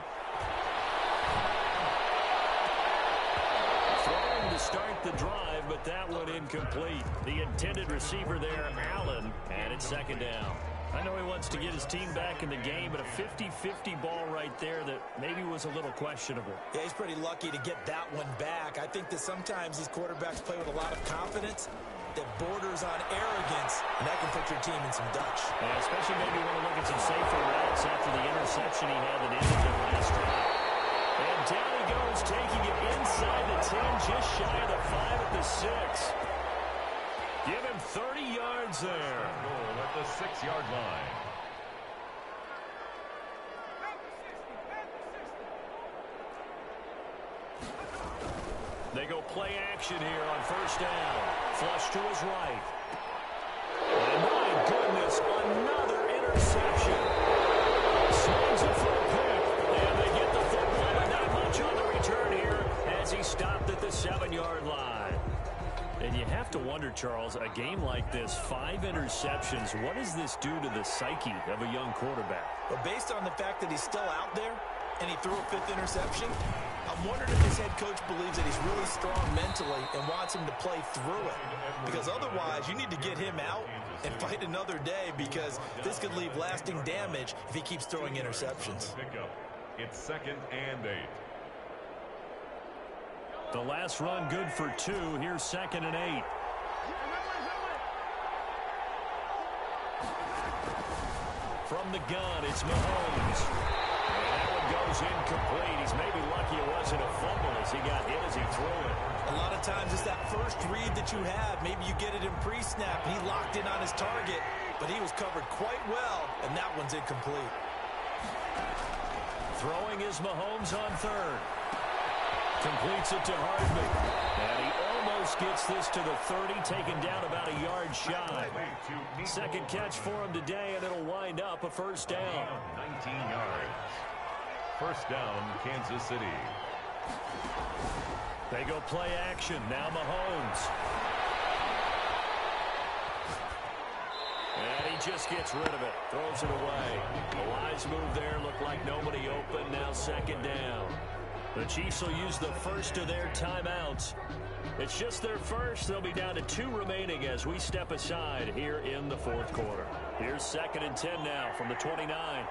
Throwing him to start the drive, but that one incomplete. The intended receiver there, Allen, and it's second down. I know he wants to get his team back in the game, but a 50-50 ball right there that maybe was a little questionable. Yeah, he's pretty lucky to get that one back. I think that sometimes these quarterbacks play with a lot of confidence that borders on arrogance, and that can put your team in some Dutch. Yeah, especially maybe want to look at some safer routes after the interception he had that ended the last drive. And down he goes, taking it inside the 10, just shy of the 5 at the 6. Give him 30 yards there. Goal at the 6-yard line. They go play action here on first down. Flush to his right. And my goodness, another interception. Swings it for a pick. And they get the football, but not much on the return here as he stopped at the 7-yard line. And you have to wonder, Charles, a game like this, 5 interceptions, what does this do to the psyche of a young quarterback? But based on the fact that he's still out there and he threw a 5th interception, I'm wondering if his head coach believes that he's really strong mentally and wants him to play through it. Because otherwise, you need to get him out and fight another day, because this could leave lasting damage if he keeps throwing interceptions. It's 2nd and 8. The last run good for 2. Here's 2nd and 8. From the gun, it's Mahomes. And that one goes incomplete. He's maybe lucky it wasn't a fumble as he got hit as he threw it. A lot of times it's that first read that you have. Maybe you get it in pre-snap. He locked in on his target, but he was covered quite well, and that one's incomplete. Throwing is Mahomes on 3rd. Completes it to Hardman. And he almost gets this to the 30, taken down about a yard shy. Second catch for him today, and it'll wind up a first down. 19 yards. First down, Kansas City. They go play action. Now Mahomes. And he just gets rid of it. Throws it away. The wise move there. Looked like nobody open. Now second down. The Chiefs will use the first of their timeouts. It's just their first. They'll be down to 2 remaining as we step aside here in the 4th quarter. Here's 2nd and 10 now from the 29.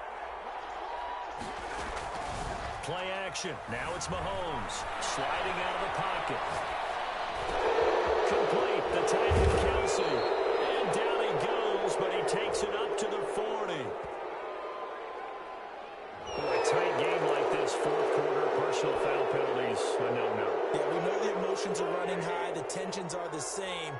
Play action. Now it's Mahomes. Sliding out of the pocket. Complete. The tight end Kelsey. And down he goes, but he takes it up to the 40. A tight game like this, 4th quarter, personal foul penalties, a no-no. Yeah, we know the emotions are running high. The tensions are the same.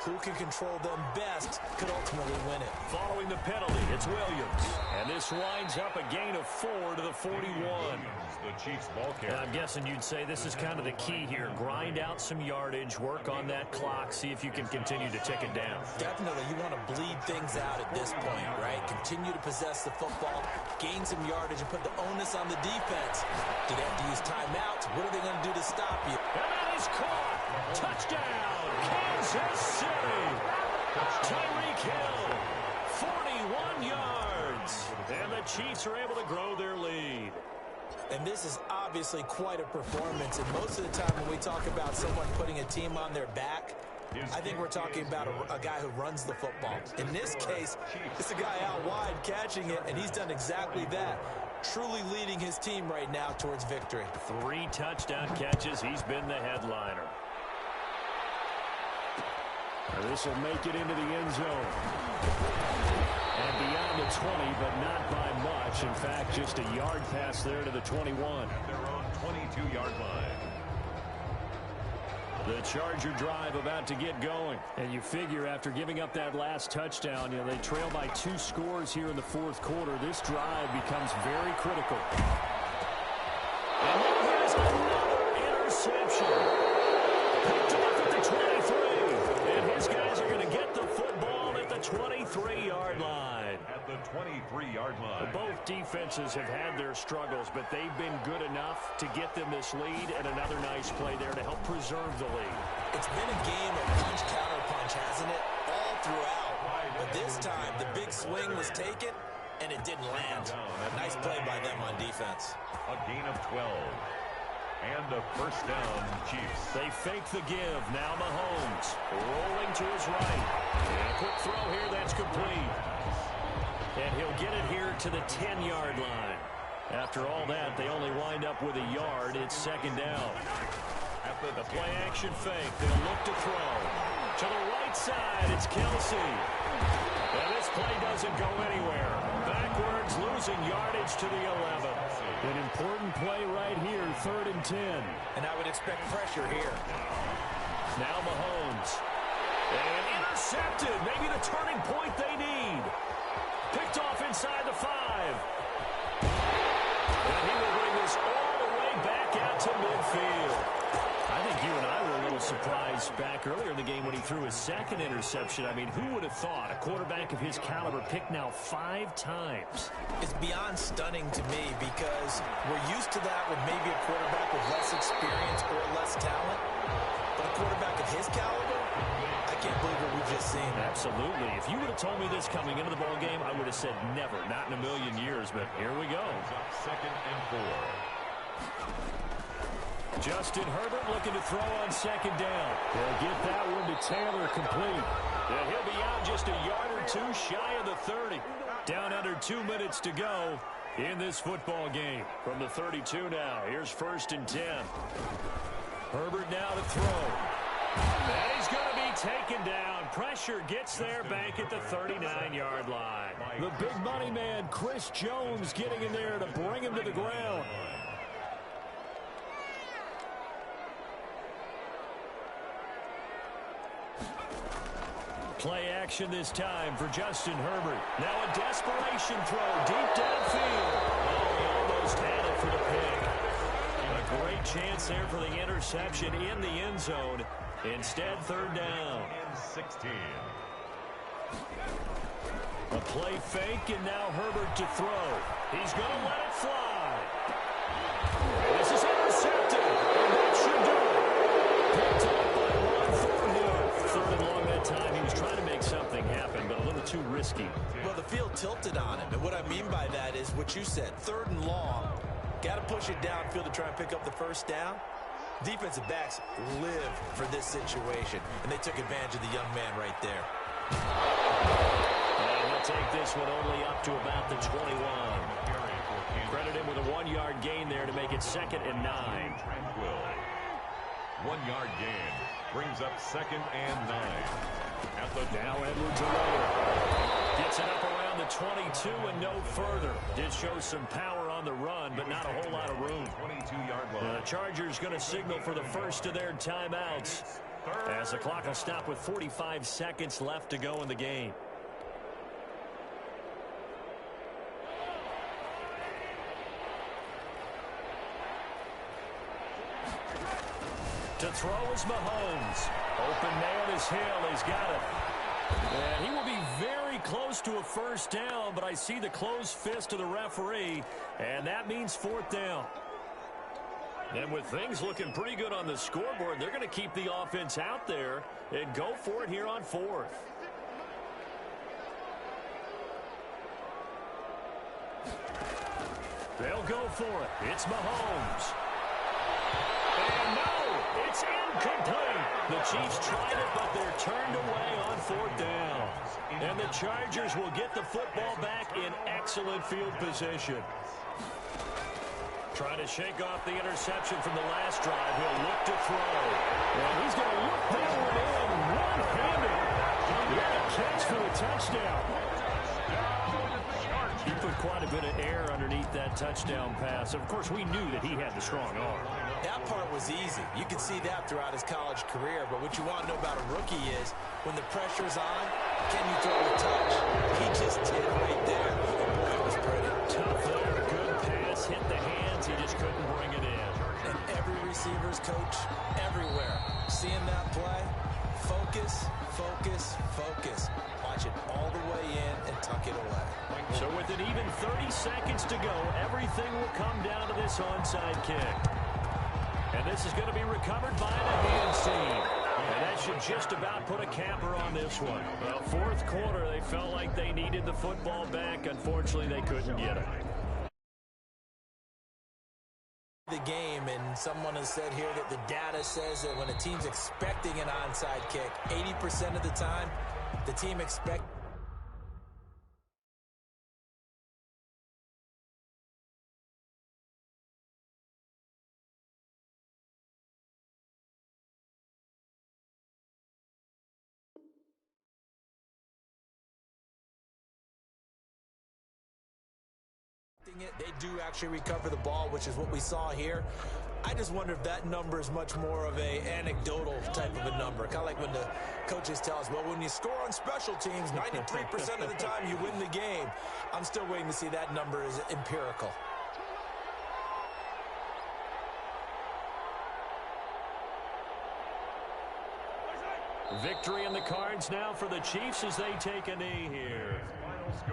Who can control them best could ultimately win it. Following the penalty, it's Williams. And this winds up a gain of 4 to the 41. The Chiefs ball carrier. And I'm guessing you'd say this is kind of the key here. Grind out some yardage, work on that clock, see if you can continue to tick it down. Definitely, you want to bleed things out at this point, right? Continue to possess the football, gain some yardage, and put the onus on the defense. Do they have to use timeouts? What are they going to do to stop you? And that is caught. Touchdown, Kansas City. Tyreek Hill, 41 yards. And the Chiefs are able to grow their lead. And this is obviously quite a performance. And most of the time when we talk about someone putting a team on their back, I think we're talking about a guy who runs the football. In this case, it's a guy out wide catching it, and he's done exactly that. Truly leading his team right now towards victory. 3 touchdown catches. He's been the headliner. This will make it into the end zone. And beyond the 20, but not by much. In fact, just a yard pass there to the 21. At their own 22-yard line. The Charger drive about to get going. And you figure after giving up that last touchdown, they trail by 2 scores here in the 4th quarter. This drive becomes very critical. And now here's another interception. Picked off at the 23. And his guys are going to get the football at the 23-yard line. At the 23-yard line. Both defenses have had their struggles, but they've been good enough to get them this lead, and another nice play there to help preserve the lead. It's been a game of punch-counter-punch, hasn't it? All throughout. But this time, the big swing was taken, and it didn't land. Nice play by them on defense. A gain of 12. And a first down, Chiefs. They fake the give. Now Mahomes rolling to his right. And a quick throw here that's complete. And he'll get it here to the 10-yard line. After all that, they only wind up with a yard. It's second down. After the play action fake, they'll look to throw. To the right side, it's Kelsey. And this play doesn't go anywhere. Backwards, losing yardage to the 11. An important play right here, 3rd and 10. And I would expect pressure here. Now Mahomes. And intercepted. Maybe the turning point they need. Picked off inside the 5. And he will bring this all the way back out to midfield. I think you and I were a little surprised back earlier in the game when he threw his second interception. I mean, who would have thought a quarterback of his caliber picked now 5 times? It's beyond stunning to me because we're used to that with maybe a quarterback with less experience or less talent. But a quarterback of his caliber, I can't believe what we've just seen. Absolutely. If you would have told me this coming into the ball game, I would have said never, not in a million years. But here we go. Second and 4. Justin Herbert looking to throw on second down. They'll get that one to Taylor complete. And he'll be out just a yard or 2 shy of the 30. Down under 2 minutes to go in this football game. From the 32 now, here's 1st and 10. Herbert now to throw. And he's going to be taken down. Pressure gets there back at the 39-yard line. The big money man, Chris Jones, getting in there to bring him to the ground. Play action this time for Justin Herbert. Now a desperation throw deep downfield. Oh, he almost had it for the pick. A great chance there for the interception in the end zone. Instead, 3rd down. And 16. A play fake, and now Herbert to throw. He's going to let it fly. This is intercepted. And that should do it. Picked up by Ron Thornhill. 3rd and long that time. He was trying to make something happen, but a little too risky. Well, the field tilted on him. And what I mean by that is what you said. 3rd and long. Got to push it downfield to try and pick up the first down. Defensive backs live for this situation, and they took advantage of the young man right there. And he'll take this one only up to about the 21. Credit him with a 1-yard gain there to make it 2nd and 9. 1-yard gain brings up 2nd and 9. At the now Edwards away. Gets it up around the 22 and no further. Did show some power on the run, but not a whole lot of room. 22-yard line. The Chargers going to signal for the first of their timeouts as the clock will stop with 45 seconds left to go in the game. To throw is Mahomes. Open man is Hill. He's got it. And he will be very close to a first down, but I see the closed fist of the referee, and that means 4th down. And with things looking pretty good on the scoreboard, they're going to keep the offense out there and go for it here on 4th. They'll go for it. It's Mahomes. And no, it's incomplete. The Chiefs tried it, but they're turned away on 4th down. And the Chargers will get the football back in excellent field position. Trying to shake off the interception from the last drive. He'll look to throw. And he's going to look that one in one-handed. What a catch for a touchdown. He put quite a bit of air underneath that touchdown pass. Of course, we knew that he had the strong arm. That part was easy. You can see that throughout his college career. But what you want to know about a rookie is when the pressure's on, can you throw a touch? He just did right there. And boy, it was pretty. Tough there. Good pass. Hit the hands. He just couldn't bring it in. And every receiver's coach everywhere. Seeing that play, focus, focus, focus. Watch it all the way in and tuck it away. So with an even 30 seconds to go, everything will come down to this onside kick. And this is going to be recovered by the hands team. And that should just about put a capper on this one. Well, 4th quarter, they felt like they needed the football back. Unfortunately, they couldn't get it. The game, and someone has said here that the data says that when a team's expecting an onside kick, 80% of the time, the team expects it. They do actually recover the ball, which is what we saw here. I just wonder if that number is much more of a anecdotal type of a number. Kind of like when the coaches tell us, well, when you score on special teams, 93% of the time you win the game. I'm still waiting to see that number is empirical. Victory in the cards now for the Chiefs as they take a knee here.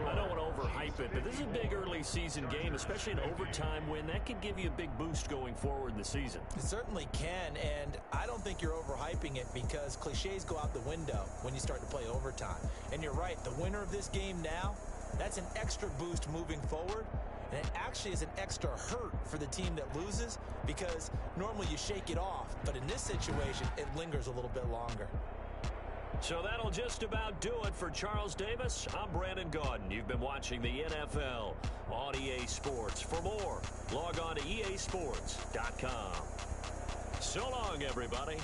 I don't want to overhype it, but this is a big early season game, especially an overtime win. That could give you a big boost going forward in the season. It certainly can, and I don't think you're overhyping it because cliches go out the window when you start to play overtime. And you're right, the winner of this game now, that's an extra boost moving forward, and it actually is an extra hurt for the team that loses because normally you shake it off, but in this situation, it lingers a little bit longer. So that'll just about do it for Charles Davis. I'm Brandon Gaudin. You've been watching the NFL on EA Sports. For more, log on to easports.com. So long, everybody.